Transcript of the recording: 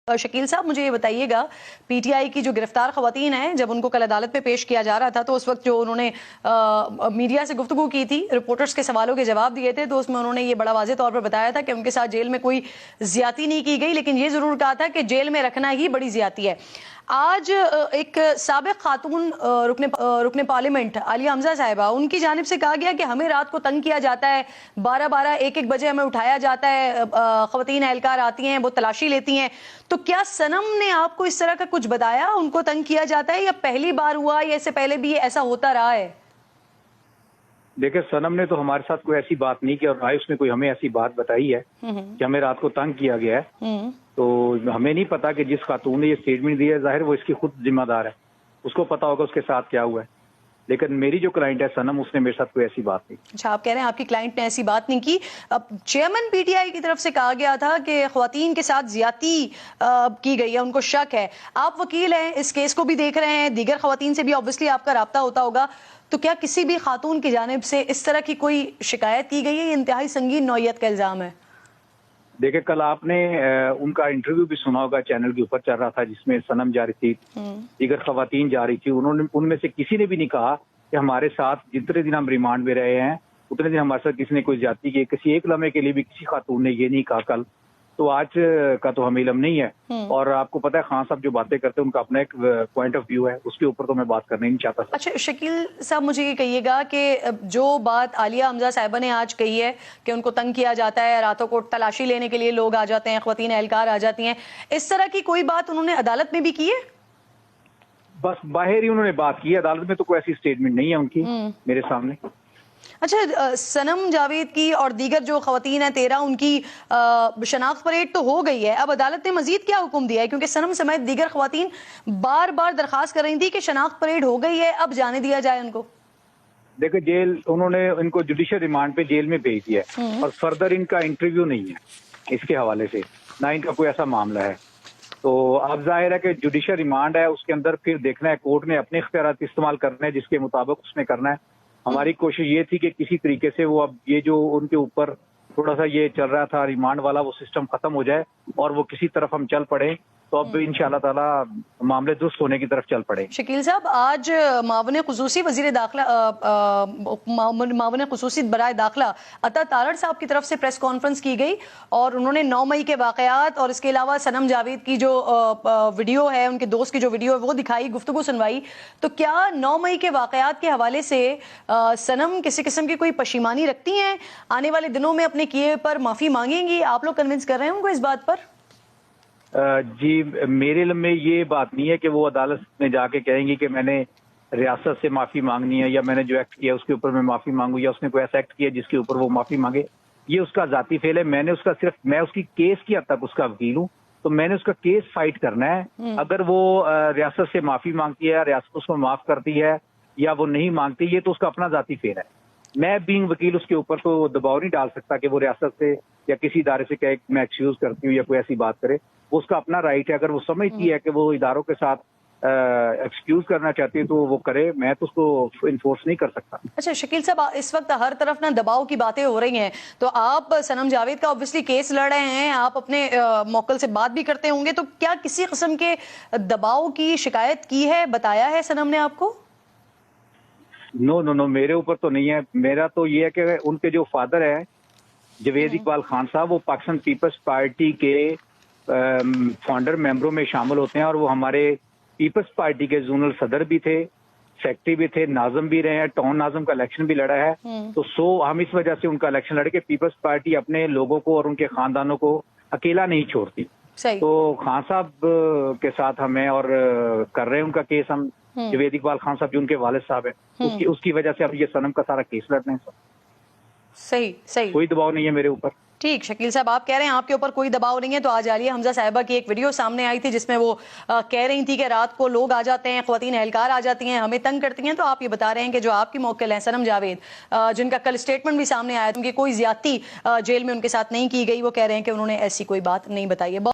शकील साहब, मुझे ये बताइएगा, पीटीआई की जो गिरफ्तार खवातीन हैं, जब उनको कल अदालत में पेश किया जा रहा था तो उस वक्त जो उन्होंने मीडिया से गुफ्तगू की थी, रिपोर्टर्स के सवालों के जवाब दिए थे, तो उसमें उन्होंने ये बड़ा वाज़ेह तौर पर बताया था कि उनके साथ जेल में कोई ज्यादती नहीं की गई, लेकिन ये ज़रूर कहा था कि जेल में रखना ही बड़ी ज्यादती है। आज एक साबिक खातून रुकने पार्लियामेंट आलिया हमजा साहिबा, उनकी जानिब से कहा गया कि हमें रात को तंग किया जाता है, 12-12 1-1 बजे हमें उठाया जाता है, खवातीन एहलकार आती हैं, वो तलाशी लेती हैं। तो क्या सनम ने आपको इस तरह का कुछ बताया, उनको तंग किया जाता है, या पहली बार हुआ, या इससे पहले भी ऐसा होता रहा है? देखिए, सनम ने तो हमारे साथ कोई ऐसी बात नहीं की और ना ही उसने कोई हमें ऐसी बात बताई है कि हमें रात को तंग किया गया है। तो हमें नहीं पता कि जिस खातून ने ये स्टेटमेंट दी है, जाहिर वो इसकी खुद जिम्मेदार है, उसको पता होगा उसके साथ क्या हुआ है। लेकिन मेरी जो क्लाइंट है सनम, उसने मेरे साथ कोई ऐसी बात नहीं। अच्छा, आप कह रहे हैं आपकी क्लाइंट ने ऐसी बात नहीं की। अब चेयरमैन पीटीआई की तरफ से कहा गया था कि ख्वातीन के साथ ज्यादती की गई है, उनको शक है। आप वकील हैं, इस केस को भी देख रहे हैं, दीगर ख्वातीन से भी ऑब्वियसली आपका राब्ता होता होगा, तो क्या किसी भी खातून की जानिब से इस तरह की कोई शिकायत की गई है? ये इंतहाई संगीन नौयत का इल्जाम है। देखिए, कल आपने उनका इंटरव्यू भी सुना होगा, चैनल के ऊपर चल रहा था, जिसमें सनम जा रही थी, दीगर खवातीन जा रही थी। उन्होंने उनमें से किसी ने भी नहीं कहा कि हमारे साथ जितने दिन हम रिमांड में रहे हैं उतने दिन हमारे साथ किसी ने कोई ज्यादती की। किसी एक लम्हे के लिए भी किसी खातून ने ये नहीं कहा कल। तो आज का तो हमें इल्म नहीं है। और आपको पता है, खान साहब जो बातें करते हैं उनका अपना एक पॉइंट ऑफ व्यू है, उसके ऊपर तो मैं बात करना ही नहीं चाहता। अच्छा शकील साहब, मुझे ये कहिएगा कि जो बात आलिया हमजा साहिबा ने आज कही है कि उनको तंग किया जाता है, रातों को तलाशी लेने के लिए लोग आ जाते हैं, ख्वातीन एहलकार आ जाती हैं, इस तरह की कोई बात उन्होंने अदालत में भी की है? बस बाहर ही उन्होंने बात की है, अदालत में तो कोई ऐसी स्टेटमेंट नहीं है उनकी मेरे सामने। अच्छा, सनम जावेद की और दीगर जो खवातीन हैं 13, उनकी शनाख्त परेड तो हो गई है, अब अदालत ने मजीद क्या हुक्म दिया है? क्योंकि सनम समेत दीगर खवातीन बार बार दरखास्त कर रही थी कि शनाख्त परेड हो गई है, अब जाने दिया जाए उनको। देखो, जेल उन्होंने इनको जुडिशियल रिमांड पे जेल में भेज दिया है और फर्दर इनका इंटरव्यू नहीं है इसके हवाले से, ना इनका कोई ऐसा मामला है। तो अब जाहिर है कि जुडिशियल रिमांड है, उसके अंदर फिर देखना है, कोर्ट ने अपने इख्तियारात इस्तेमाल करने हैं, जिसके मुताबिक उसमें करना है। हमारी कोशिश ये थी कि किसी तरीके से वो, अब ये जो उनके ऊपर थोड़ा सा ये चल रहा था रिमांड वाला, वो सिस्टम खत्म हो जाए और वो किसी तरफ हम चल पड़े, तो अब इंशाअल्लाह ताला मामले दुरुस्त होने की तरफ चल पड़े। शकील साहब, आज मावने खुसूसी वजीर दाखिला, मावने खुसूसी बराए दाखिला अता तारड़ साहब की तरफ से प्रेस कॉन्फ्रेंस की गई और उन्होंने 9 मई के वाकयात और इसके अलावा सनम जावेद की जो वीडियो है, उनके दोस्त की जो वीडियो है वो दिखाई, गुफ्तगू सुनवाई। तो क्या 9 मई के वाकयात के हवाले से सनम किसी किस्म की कोई पशीमानी रखती हैं? आने वाले दिनों में अपने किए पर माफी मांगेंगी? आप लोग कन्विंस कर रहे हैं उनको इस बात पर? जी, मेरे इल्म में ये बात नहीं है कि वो अदालत में जाके कहेंगी कि मैंने रियासत से माफी मांगनी है, या मैंने जो एक्ट किया उसके ऊपर मैं माफी मांगू, या उसने कोई ऐसा एक्ट किया जिसके ऊपर वो माफी मांगे। ये उसका जाती फेल है। मैंने उसका सिर्फ, मैं उसकी केस की हद तक उसका वकील हूँ, तो मैंने उसका केस फाइट करना है। अगर वो रियासत से माफी मांगती है, रियासत उसको माफ करती है, या वो नहीं मांगती, ये तो उसका अपना जाती फेल है। मैं बीइंग वकील उसके ऊपर तो दबाव नहीं डाल सकता कि वो रियासत से या किसी इदारे से कहे मैं एक्सक्यूज करती हूँ या कोई ऐसी बात करे। वो उसका अपना राइट है। अगर वो समझती है कि वो इदारों के साथ एक्सक्यूज करना चाहती है तो वो करे, मैं तो उसको इन्फोर्स नहीं कर सकता। अच्छा शकील साहब, इस वक्त हर तरफ ना दबाव की बातें हो रही हैं, तो आप सनम जावेद का ऑब्वियसली केस लड़ रहे हैं, आप अपने मौकल से बात भी करते होंगे, तो क्या किसी किस्म के दबाव की शिकायत की है, बताया है सनम ने आपको? नो, मेरे ऊपर तो नहीं है। मेरा तो ये है कि उनके जो फादर है जवेद इकबाल खान साहब, वो पाकिस्तान पीपल्स पार्टी के फाउंडर मेंबरों में शामिल होते हैं और वो हमारे पीपल्स पार्टी के जोनल सदर भी थे, सेक्रेटरी भी थे, नाज़म भी रहे हैं, टाउन नाज़म का इलेक्शन भी लड़ा है। तो हम इस वजह से उनका इलेक्शन लड़के, पीपल्स पार्टी अपने लोगों को और उनके खानदानों को अकेला नहीं छोड़ती। तो खान साहब के साथ हमें और कर रहे हैं उनका केस हम, जवेद इकबाल खान साहब जो उनके वालिद साहब है, उसकी वजह से अब ये सनम का सारा केस लड़ रहे हैं। सही, कोई दबाव नहीं है मेरे ऊपर। ठीक, शकील साहब आप कह रहे हैं आपके ऊपर कोई दबाव नहीं है। तो आज आलिया हमजा साहिबा की एक वीडियो सामने आई थी जिसमें वो कह रही थी कि रात को लोग आ जाते हैं, ख्वातीन एहलकार आ जाती हैं, हमें तंग करती हैं। तो आप ये बता रहे हैं कि जो आपकी मौकिल हैं सनम जावेद, जिनका कल स्टेटमेंट भी सामने आया, उनकी कोई ज्यादती जेल में उनके साथ नहीं की गई, वो कह रहे हैं कि उन्होंने ऐसी कोई बात नहीं बताई है।